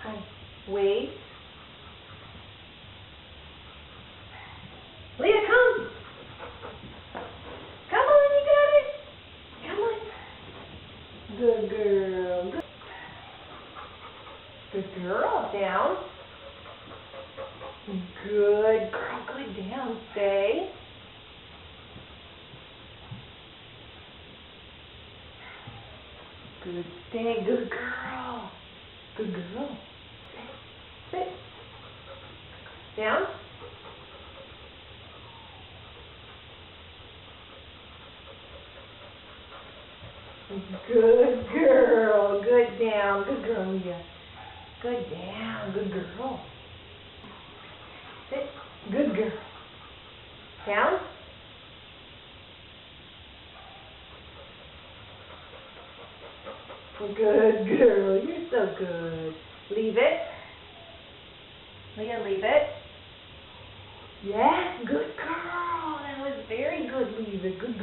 Hi. Wait. Leah, come. Come on, you got it. Come on. Good girl. Good girl. Down. Good girl. Good down. Stay. Good. Stay. Good girl. Good girl. Sit. Down. Good girl. Good down. Good girl, Leah. Good down. Good girl. Sit. Good girl. Down. Good girl. You're so good. Leave it. Leah, leave it. Yes, good girl. That was very good, Leah. Good